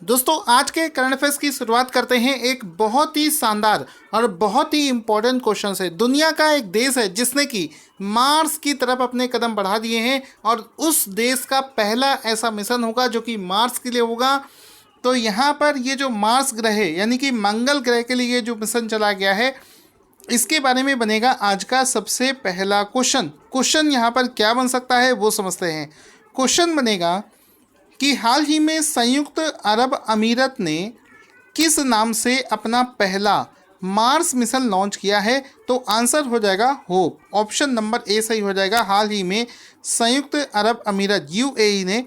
दोस्तों आज के करंट अफेयर्स की शुरुआत करते हैं एक बहुत ही शानदार और बहुत ही इम्पोर्टेंट क्वेश्चन से। दुनिया का एक देश है जिसने कि मार्स की तरफ अपने कदम बढ़ा दिए हैं और उस देश का पहला ऐसा मिशन होगा जो कि मार्स के लिए होगा। तो यहाँ पर ये जो मार्स ग्रह है यानी कि मंगल ग्रह के लिए जो मिशन चला गया है इसके बारे में बनेगा आज का सबसे पहला क्वेश्चन यहाँ पर क्या बन सकता है वो समझते हैं। क्वेश्चन बनेगा कि हाल ही में संयुक्त अरब अमीरत ने किस नाम से अपना पहला मार्स मिशन लॉन्च किया है। तो आंसर हो जाएगा होप। ऑप्शन नंबर ए सही हो जाएगा। हाल ही में संयुक्त अरब अमीरत यूएई ने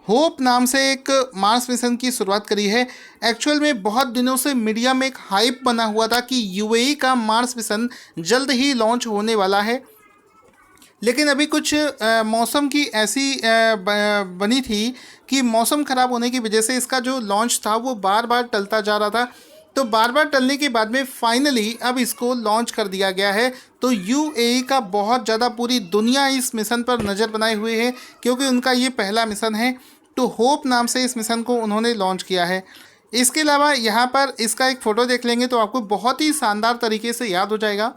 होप नाम से एक मार्स मिशन की शुरुआत करी है। एक्चुअल में बहुत दिनों से मीडिया में एक हाइप बना हुआ था कि यूएई का मार्स मिशन जल्द ही लॉन्च होने वाला है, लेकिन अभी कुछ मौसम की ऐसी बनी थी कि मौसम ख़राब होने की वजह से इसका जो लॉन्च था वो बार बार टलता जा रहा था। तो बार बार टलने के बाद में फाइनली अब इसको लॉन्च कर दिया गया है। तो यूएई का बहुत ज़्यादा पूरी दुनिया इस मिशन पर नज़र बनाए हुए है क्योंकि उनका ये पहला मिशन है। तो होप नाम से इस मिशन को उन्होंने लॉन्च किया है। इसके अलावा यहाँ पर इसका एक फ़ोटो देख लेंगे तो आपको बहुत ही शानदार तरीके से याद हो जाएगा।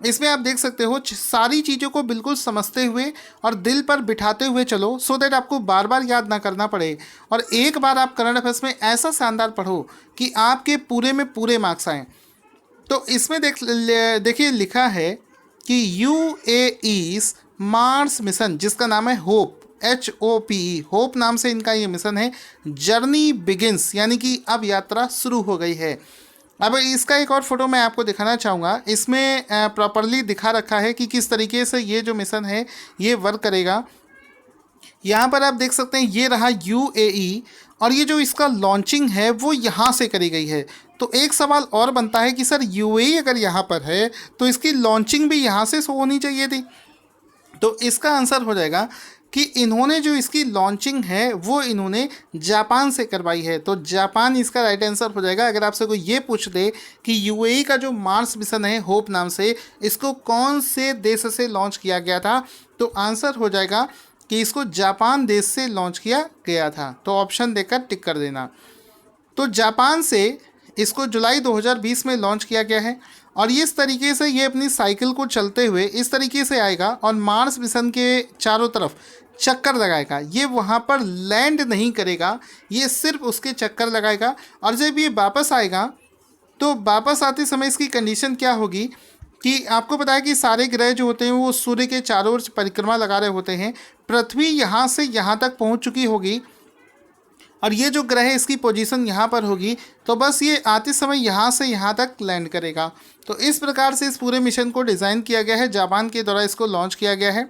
इसमें आप देख सकते हो सारी चीज़ों को बिल्कुल समझते हुए और दिल पर बिठाते हुए चलो सो दैट आपको बार बार याद ना करना पड़े और एक बार आप करंट अफेयर्स में ऐसा शानदार पढ़ो कि आपके पूरे में पूरे मार्क्स आएँ। तो इसमें देखिए लिखा है कि यूएई's मार्स मिशन जिसका नाम है होप HOPE होप नाम से इनका ये मिशन है। जर्नी बिगिंस यानी कि अब यात्रा शुरू हो गई है। अब इसका एक और फोटो मैं आपको दिखाना चाहूँगा। इसमें प्रॉपरली दिखा रखा है कि किस तरीके से ये जो मिशन है ये वर्क करेगा। यहाँ पर आप देख सकते हैं ये रहा यूएई और ये जो इसका लॉन्चिंग है वो यहाँ से करी गई है। तो एक सवाल और बनता है कि सर यूएई अगर यहाँ पर है तो इसकी लॉन्चिंग भी यहाँ से होनी चाहिए थी। तो इसका आंसर हो जाएगा कि इन्होंने जो इसकी लॉन्चिंग है वो इन्होंने जापान से करवाई है। तो जापान इसका राइट आंसर हो जाएगा। अगर आपसे कोई ये पूछ दे कि यूएई का जो मार्स मिशन है होप नाम से इसको कौन से देश से लॉन्च किया गया था तो आंसर हो जाएगा कि इसको जापान देश से लॉन्च किया गया था। तो ऑप्शन देकर टिक कर देना। तो जापान से इसको जुलाई 2020 में लॉन्च किया गया है और इस तरीके से ये अपनी साइकिल को चलते हुए इस तरीके से आएगा और मार्स मिशन के चारों तरफ चक्कर लगाएगा। ये वहाँ पर लैंड नहीं करेगा, ये सिर्फ उसके चक्कर लगाएगा और जब ये वापस आएगा तो वापस आते समय इसकी कंडीशन क्या होगी कि आपको पता है कि सारे ग्रह जो होते हैं वो सूर्य के चारों ओर परिक्रमा लगा रहे होते हैं। पृथ्वी यहाँ से यहाँ तक पहुँच चुकी होगी और ये जो ग्रह है इसकी पोजीशन यहाँ पर होगी। तो बस ये आते समय यहाँ से यहाँ तक लैंड करेगा। तो इस प्रकार से इस पूरे मिशन को डिज़ाइन किया गया है। जापान के द्वारा इसको लॉन्च किया गया है।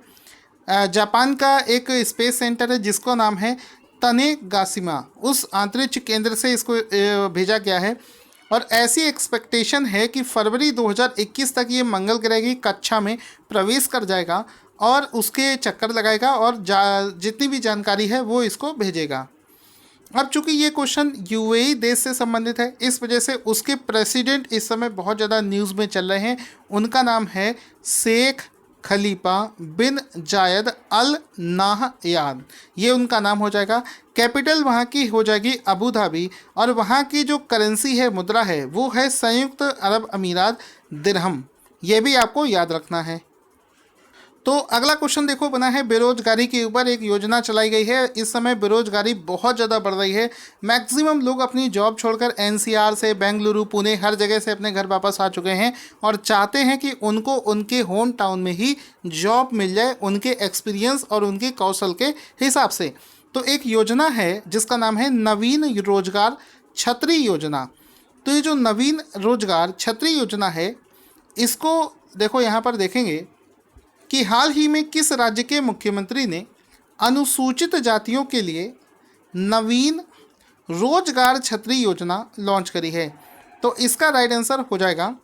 जापान का एक स्पेस सेंटर है जिसका नाम है तनेगाशिमा, उस अंतरिक्ष केंद्र से इसको भेजा गया है और ऐसी एक्सपेक्टेशन है कि फरवरी 2021 तक ये मंगल ग्रह की कक्षा में प्रवेश कर जाएगा और उसके चक्कर लगाएगा और जितनी भी जानकारी है वो इसको भेजेगा। अब चूंकि ये क्वेश्चन यूएई देश से संबंधित है इस वजह से उसके प्रेसिडेंट इस समय बहुत ज़्यादा न्यूज़ में चल रहे हैं। उनका नाम है शेख खलीफा बिन जायद अल नाहयान, ये उनका नाम हो जाएगा। कैपिटल वहाँ की हो जाएगी अबू धाबी और वहाँ की जो करेंसी है मुद्रा है वो है संयुक्त अरब अमीरात दिरहम। ये भी आपको याद रखना है। तो अगला क्वेश्चन देखो बना है बेरोजगारी के ऊपर। एक योजना चलाई गई है। इस समय बेरोजगारी बहुत ज़्यादा बढ़ रही है। मैक्सिमम लोग अपनी जॉब छोड़कर एनसीआर से बेंगलुरु पुणे हर जगह से अपने घर वापस आ चुके हैं और चाहते हैं कि उनको उनके होम टाउन में ही जॉब मिल जाए उनके एक्सपीरियंस और उनके कौशल के हिसाब से। तो एक योजना है जिसका नाम है नवीन रोजगार छतरी योजना। तो ये जो नवीन रोजगार छतरी योजना है इसको देखो यहाँ पर देखेंगे कि हाल ही में किस राज्य के मुख्यमंत्री ने अनुसूचित जातियों के लिए नवीन रोजगार छतरी योजना लॉन्च करी है। तो इसका राइट आंसर हो जाएगा,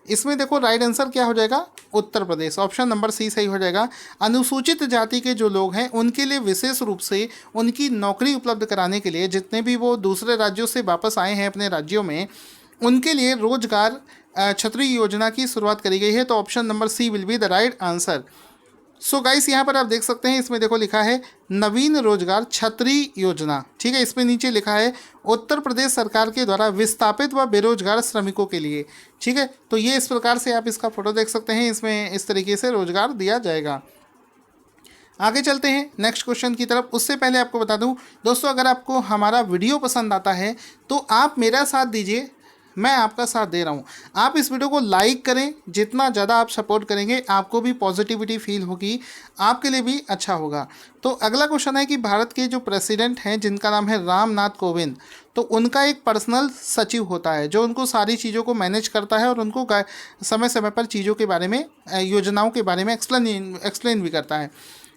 इसमें देखो राइट आंसर क्या हो जाएगा, Uttar Pradesh. Option number C सही हो जाएगा। अनुसूचित जाति के जो लोग हैं उनके लिए विशेष रूप से उनकी नौकरी उपलब्ध कराने के लिए जितने भी वो दूसरे राज्यों से वापस आए हैं अपने राज्यों में उनके लिए रोजगार छतरी योजना की शुरुआत करी गई है। तो option number C will be the right answer. So guys यहाँ पर आप देख सकते हैं, इसमें देखो लिखा है नवीन रोजगार छतरी योजना, ठीक है। इसमें नीचे लिखा है उत्तर प्रदेश सरकार के द्वारा विस्थापित व बेरोजगार श्रमिकों के लिए, ठीक है। तो ये इस प्रकार से आप इसका फोटो देख सकते हैं, इसमें इस तरीके से रोजगार दिया जाएगा। आगे चलते हैं नेक्स्ट क्वेश्चन की तरफ। उससे पहले आपको बता दूं दोस्तों, अगर आपको हमारा वीडियो पसंद आता है तो आप मेरा साथ दीजिए, मैं आपका साथ दे रहा हूं। आप इस वीडियो को लाइक करें, जितना ज़्यादा आप सपोर्ट करेंगे आपको भी पॉजिटिविटी फील होगी, आपके लिए भी अच्छा होगा। तो अगला क्वेश्चन है कि भारत के जो प्रेसिडेंट हैं जिनका नाम है रामनाथ कोविंद, तो उनका एक पर्सनल सचिव होता है जो उनको सारी चीज़ों को मैनेज करता है और उनको समय समय पर चीज़ों के बारे में, योजनाओं के बारे में एक्सप्लेन भी करता है।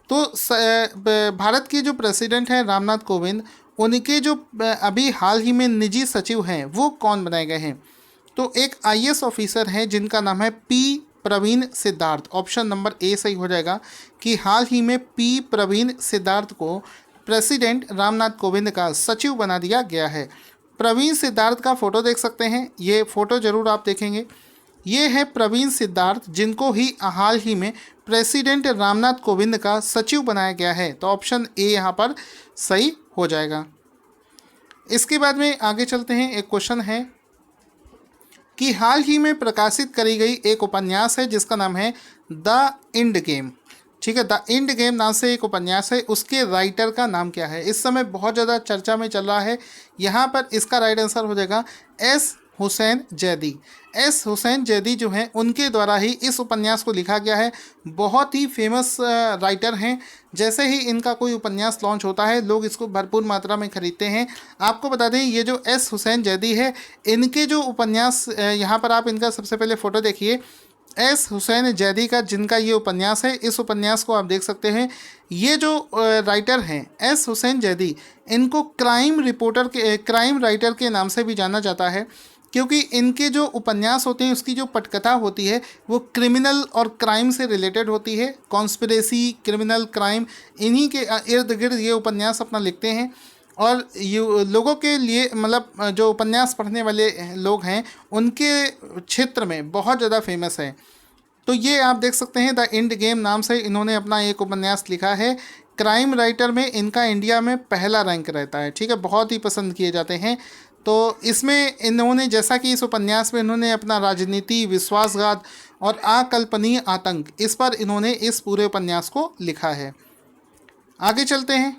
तो भारत के जो प्रेसिडेंट हैं रामनाथ कोविंद, उनके जो अभी हाल ही में निजी सचिव हैं वो कौन बनाए गए हैं? तो एक आईएएस ऑफिसर हैं जिनका नाम है P Praveen Siddharth. Option number A सही हो जाएगा कि हाल ही में पी प्रवीण सिद्धार्थ को प्रेसिडेंट रामनाथ कोविंद का सचिव बना दिया गया है। प्रवीण सिद्धार्थ का फोटो देख सकते हैं, ये फोटो जरूर आप देखेंगे। ये है प्रवीण सिद्धार्थ जिनको ही हाल ही में प्रेसिडेंट रामनाथ कोविंद का सचिव बनाया गया है। तो ऑप्शन ए यहाँ पर सही हो जाएगा। इसके बाद में आगे चलते हैं। एक क्वेश्चन है कि हाल ही में प्रकाशित करी गई एक उपन्यास है जिसका नाम है द एंड गेम, ठीक है। द एंड गेम नाम से एक उपन्यास है, उसके राइटर का नाम क्या है? इस समय बहुत ज़्यादा चर्चा में चल रहा है। यहाँ पर इसका राइट आंसर हो जाएगा एस हुसैन जैदी। एस हुसैन जैदी जो हैं उनके द्वारा ही इस उपन्यास को लिखा गया है। बहुत ही फेमस राइटर हैं। जैसे ही इनका कोई उपन्यास लॉन्च होता है लोग इसको भरपूर मात्रा में खरीदते हैं। आपको बता दें ये जो एस हुसैन जैदी है, इनके जो उपन्यास, यहाँ पर आप इनका सबसे पहले फ़ोटो देखिए, एस हुसैन जैदी का जिनका ये उपन्यास है, इस उपन्यास को आप देख सकते हैं। ये जो राइटर हैं एस हुसैन जैदी, इनको क्राइम राइटर के नाम से भी जाना जाता है, क्योंकि इनके जो उपन्यास होते हैं उसकी जो पटकथा होती है वो क्रिमिनल और क्राइम से रिलेटेड होती है। कॉन्स्पिरेसी, क्रिमिनल, क्राइम, इन्हीं के इर्द गिर्द ये उपन्यास अपना लिखते हैं। और लोगों के लिए, मतलब जो उपन्यास पढ़ने वाले लोग हैं उनके क्षेत्र में बहुत ज़्यादा फेमस है। तो ये आप देख सकते हैं द एंड गेम नाम से इन्होंने अपना एक उपन्यास लिखा है। क्राइम राइटर में इनका इंडिया में पहला रैंक रहता है, ठीक है। बहुत ही पसंद किए जाते हैं। तो इसमें इन्होंने, जैसा कि इस उपन्यास में इन्होंने अपना राजनीति, विश्वासघात और अकल्पनीय आतंक, इस पर इन्होंने इस पूरे उपन्यास को लिखा है। आगे चलते हैं।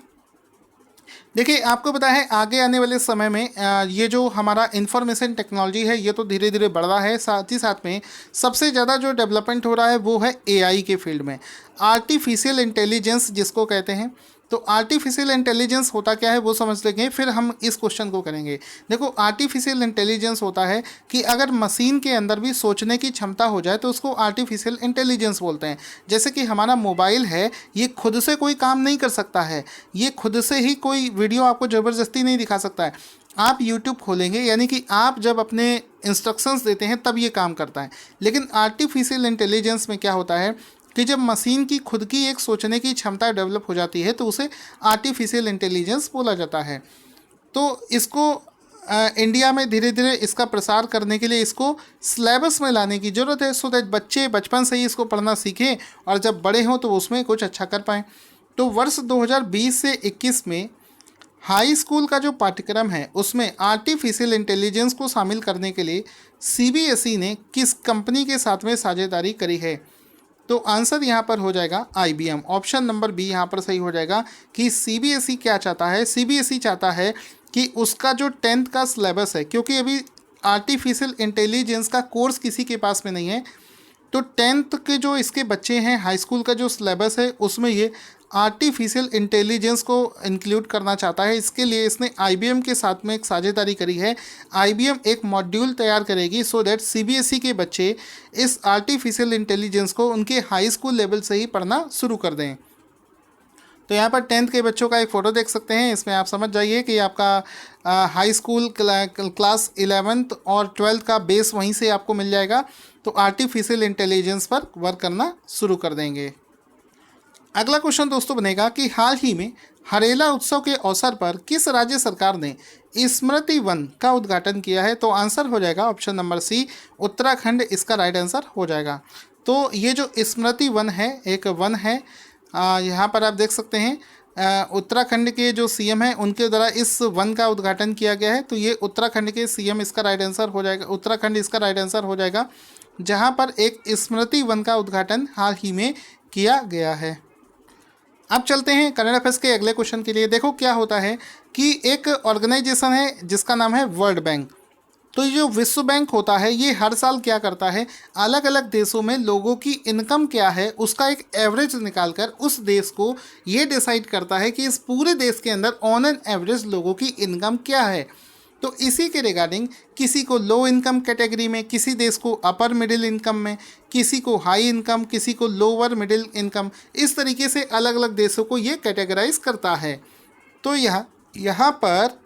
देखिए आपको पता है आगे आने वाले समय में ये जो हमारा इंफॉर्मेशन टेक्नोलॉजी है ये तो धीरे धीरे बढ़ रहा है। साथ ही साथ में सबसे ज़्यादा जो डेवलपमेंट हो रहा है वो है एआई के फील्ड में, आर्टिफिशियल इंटेलिजेंस जिसको कहते हैं। तो आर्टिफिशियल इंटेलिजेंस होता क्या है वो समझ लेंगे, फिर हम इस क्वेश्चन को करेंगे। देखो आर्टिफिशियल इंटेलिजेंस होता है कि अगर मशीन के अंदर भी सोचने की क्षमता हो जाए तो उसको आर्टिफिशियल इंटेलिजेंस बोलते हैं। जैसे कि हमारा मोबाइल है, ये खुद से कोई काम नहीं कर सकता है, ये खुद से ही कोई वीडियो आपको ज़बरदस्ती नहीं दिखा सकता है। आप YouTube खोलेंगे, यानी कि आप जब अपने इंस्ट्रक्शंस देते हैं तब ये काम करता है। लेकिन आर्टिफिशियल इंटेलिजेंस में क्या होता है कि जब मशीन की खुद की एक सोचने की क्षमता डेवलप हो जाती है तो उसे आर्टिफिशियल इंटेलिजेंस बोला जाता है। तो इसको इंडिया में धीरे धीरे इसका प्रसार करने के लिए इसको सिलेबस में लाने की ज़रूरत है, सो दैट बच्चे बचपन से ही इसको पढ़ना सीखें और जब बड़े हों तो उसमें कुछ अच्छा कर पाएँ। तो वर्ष 2020 से 21 में हाई स्कूल का जो पाठ्यक्रम है उसमें आर्टिफिशियल इंटेलिजेंस को शामिल करने के लिए CBSE ने किस कंपनी के साथ में साझेदारी करी है? तो आंसर यहाँ पर हो जाएगा IBM। ऑप्शन नंबर बी यहाँ पर सही हो जाएगा कि CBSE क्या चाहता है? CBSE चाहता है कि उसका जो 10th का सिलेबस है, क्योंकि अभी आर्टिफिशियल इंटेलिजेंस का कोर्स किसी के पास में नहीं है, तो 10th के जो इसके बच्चे हैं, हाई स्कूल का जो सिलेबस है उसमें ये आर्टिफिशियल इंटेलिजेंस को इंक्लूड करना चाहता है। इसके लिए इसने IBM के साथ में एक साझेदारी करी है। IBM एक मॉड्यूल तैयार करेगी सो दैट CBSE के बच्चे इस आर्टिफिशियल इंटेलिजेंस को उनके हाई स्कूल लेवल से ही पढ़ना शुरू कर दें। तो यहाँ पर 10th के बच्चों का एक फ़ोटो देख सकते हैं। इसमें आप समझ जाइए कि आपका हाई स्कूल क्लास 11th और 12th का बेस वहीं से आपको मिल जाएगा। तो आर्टिफिशियल इंटेलिजेंस पर वर्क करना शुरू कर देंगे। अगला क्वेश्चन दोस्तों बनेगा कि हाल ही में हरेला उत्सव के अवसर पर किस राज्य सरकार ने स्मृति वन का उद्घाटन किया है? तो आंसर हो जाएगा ऑप्शन नंबर सी, उत्तराखंड इसका राइट आंसर हो जाएगा। तो ये जो स्मृति वन है, एक वन है, यहाँ पर आप देख सकते हैं उत्तराखंड के जो सीएम हैं उनके द्वारा इस वन का उद्घाटन किया गया है। तो ये उत्तराखंड के सीएम इसका राइट आंसर हो जाएगा, उत्तराखंड इसका राइट आंसर हो जाएगा, जहाँ पर एक स्मृति वन का उद्घाटन हाल ही में किया गया है। अब चलते हैं करंट अफेयर्स के अगले क्वेश्चन के लिए। देखो क्या होता है कि एक ऑर्गेनाइजेशन है जिसका नाम है वर्ल्ड बैंक। तो ये जो विश्व बैंक होता है ये हर साल क्या करता है, अलग अलग देशों में लोगों की इनकम क्या है उसका एक एवरेज निकालकर उस देश को ये डिसाइड करता है कि इस पूरे देश के अंदर ऑन एन एवरेज लोगों की इनकम क्या है। तो इसी के रिगार्डिंग किसी को लो इनकम कैटेगरी में, किसी देश को अपर मिडिल इनकम में, किसी को हाई इनकम, किसी को लोअर मिडिल इनकम, इस तरीके से अलग अलग देशों को ये कैटेगराइज करता है। तो यहाँ पर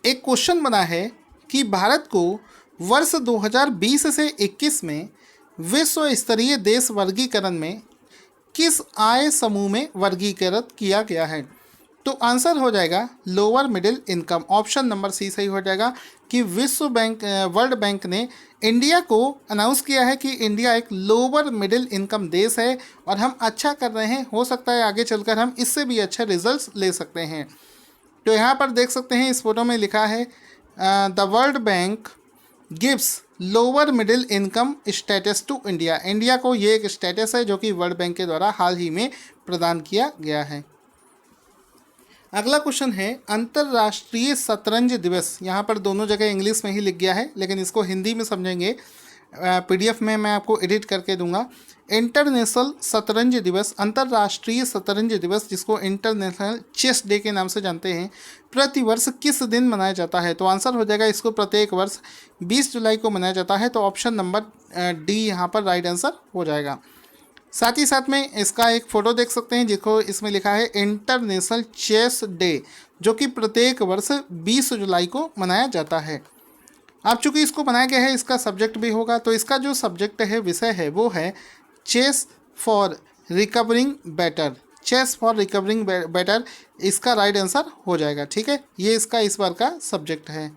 एक क्वेश्चन बना है कि भारत को वर्ष 2020 से 21 में विश्व स्तरीय देश वर्गीकरण में किस आय समूह में वर्गीकृत किया गया है। तो आंसर हो जाएगा lower middle income, option number C सही हो जाएगा कि वर्ल्ड बैंक ने इंडिया को अनाउंस किया है कि इंडिया एक लोअर मिडिल इनकम देश है और हम अच्छा कर रहे हैं, हो सकता है आगे चलकर हम इससे भी अच्छे रिजल्ट्स ले सकते हैं। तो यहाँ पर देख सकते हैं इस फोटो में लिखा है the world bank gives lower middle income status to India. India को ये एक स्टेटस है जो कि वर्ल्ड बैंक के द्वारा हाल ही में प्रदान किया गया है। अगला क्वेश्चन है अंतर्राष्ट्रीय शतरंज दिवस। यहाँ पर दोनों जगह इंग्लिश में ही लिख गया है लेकिन इसको हिंदी में समझेंगे, पीडीएफ में मैं आपको एडिट करके दूंगा। इंटरनेशनल शतरंज दिवस, अंतर्राष्ट्रीय शतरंज दिवस जिसको इंटरनेशनल चेस डे के नाम से जानते हैं, प्रतिवर्ष किस दिन मनाया जाता है। तो आंसर हो जाएगा इसको प्रत्येक वर्ष 20 जुलाई को मनाया जाता है। तो ऑप्शन नंबर डी यहाँ पर राइट आंसर हो जाएगा। साथ ही साथ में इसका एक फ़ोटो देख सकते हैं जिसको इसमें लिखा है इंटरनेशनल चेस डे, जो कि प्रत्येक वर्ष 20 जुलाई को मनाया जाता है। अब चूंकि इसको बनाया गया है इसका सब्जेक्ट भी होगा, तो इसका जो सब्जेक्ट है, विषय है, वो है chess for recovering better. Chess for recovering better इसका राइट आंसर हो जाएगा। ठीक है, ये इसका इस बार का सब्जेक्ट है।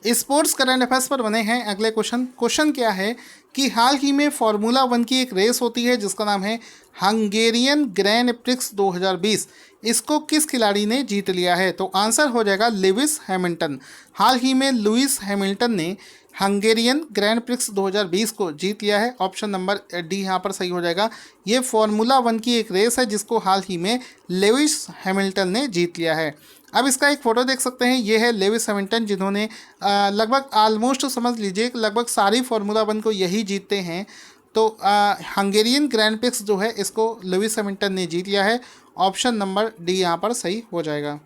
स्पोर्ट्स करंट अफेयर्स पर बने हैं अगले क्वेश्चन क्या है कि हाल ही में फार्मूला 1 की एक रेस होती है जिसका नाम है हंगेरियन ग्रैंड प्रिक्स 2020। इसको किस खिलाड़ी ने जीत लिया है। तो आंसर हो जाएगा लुइस हैमिल्टन। हाल ही में लुइस हैमिल्टन ने हंगेरियन ग्रैंड प्रिक्स 2020 को जीत लिया है। ऑप्शन नंबर डी यहाँ पर सही हो जाएगा। ये फार्मूला 1 की एक रेस है जिसको हाल ही में लुइस हैमिल्टन ने जीत लिया है। अब इसका एक फ़ोटो देख सकते हैं, ये है लुइस हैमिल्टन जिन्होंने लगभग ऑलमोस्ट समझ लीजिए लगभग सारी फार्मूला 1 को यही जीतते हैं। तो हंगेरियन ग्रैंड प्रिक्स जो है इसको लुइस हैमिल्टन ने जीत लिया है। ऑप्शन नंबर डी यहाँ पर सही हो जाएगा।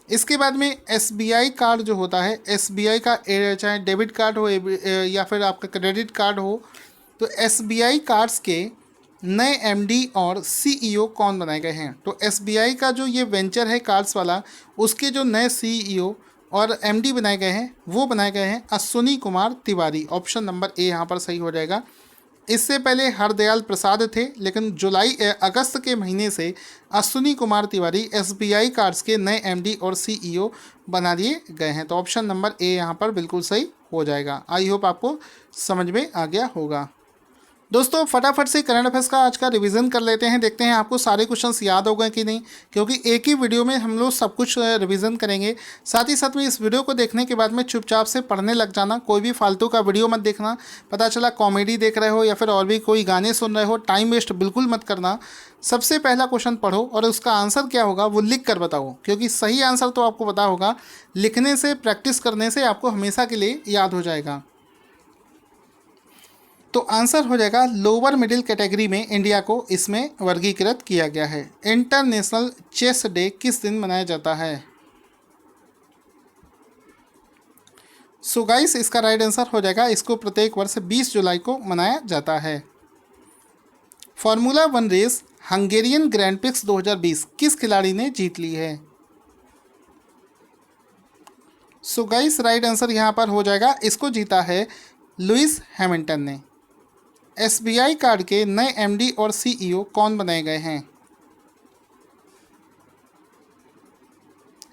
इसके बाद में एसबीआई कार्ड जो होता है, एसबीआई का चाहे डेबिट कार्ड हो या फिर आपका क्रेडिट कार्ड हो, तो एसबीआई कार्ड्स के नए एमडी और सीईओ कौन बनाए गए हैं। तो एसबीआई का जो ये वेंचर है कार्ड्स वाला, उसके जो नए सीईओ और एमडी बनाए गए हैं वो बनाए गए हैं अश्विनी कुमार तिवारी। ऑप्शन नंबर ए यहाँ पर सही हो जाएगा। इससे पहले हरदयाल प्रसाद थे, लेकिन अगस्त के महीने से अश्विनी कुमार तिवारी एसबीआई कार्ड्स के नए एमडी और सीईओ बना दिए गए हैं। तो ऑप्शन नंबर ए यहाँ पर बिल्कुल सही हो जाएगा। आई होप आपको समझ में आ गया होगा। दोस्तों फटाफट से करंट अफेयर्स का आज का रिवीजन कर लेते हैं, देखते हैं आपको सारे क्वेश्चंस याद हो गए कि नहीं, क्योंकि एक ही वीडियो में हम लोग सब कुछ रिवीजन करेंगे। साथ ही साथ में इस वीडियो को देखने के बाद में चुपचाप से पढ़ने लग जाना, कोई भी फालतू का वीडियो मत देखना। पता चला कॉमेडी देख रहे हो या फिर और भी कोई गाने सुन रहे हो, टाइम वेस्ट बिल्कुल मत करना। सबसे पहला क्वेश्चन पढ़ो और उसका आंसर क्या होगा वो लिख कर बताओ, क्योंकि सही आंसर तो आपको पता होगा, लिखने से प्रैक्टिस करने से आपको हमेशा के लिए याद हो जाएगा। तो आंसर हो जाएगा लोअर मिडिल कैटेगरी में इंडिया को इसमें वर्गीकृत किया गया है। इंटरनेशनल चेस डे किस दिन मनाया जाता है। सो गाइस इसका राइट आंसर हो जाएगा, इसको प्रत्येक वर्ष 20 जुलाई को मनाया जाता है। Formula 1 race Hungarian Grand Prix 2020 किस खिलाड़ी ने जीत ली है। सो गाइस राइट आंसर यहाँ पर हो जाएगा, इसको जीता है लुइस हैमिल्टन ने। एसबीआई कार्ड के नए एमडी और सीईओ कौन बनाए गए हैं।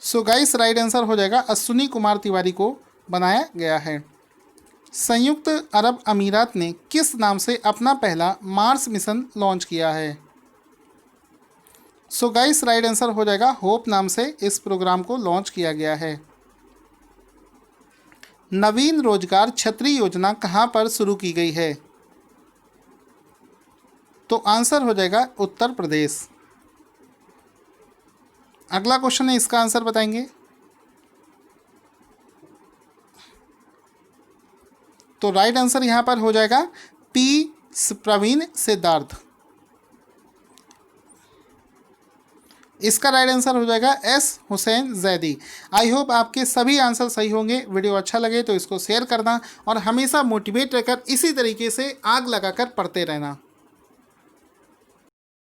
सो गाइस राइट आंसर हो जाएगा अश्विनी कुमार तिवारी को बनाया गया है। संयुक्त अरब अमीरात ने किस नाम से अपना पहला मार्स मिशन लॉन्च किया है? सो गाइस राइट आंसर हो जाएगा होप नाम से इस प्रोग्राम को लॉन्च किया गया है। नवीन रोजगार छतरी योजना कहाँ पर शुरू की गई है? तो आंसर हो जाएगा उत्तर प्रदेश। अगला क्वेश्चन है, इसका आंसर बताएंगे। तो राइट आंसर यहां पर हो जाएगा पी प्रवीण सिद्धार्थ। इसका राइट आंसर हो जाएगा S Hussain Zaidi. I hope आपके सभी आंसर सही होंगे। वीडियो अच्छा लगे तो इसको शेयर करना और हमेशा मोटिवेट रहकर इसी तरीके से आग लगाकर पढ़ते रहना।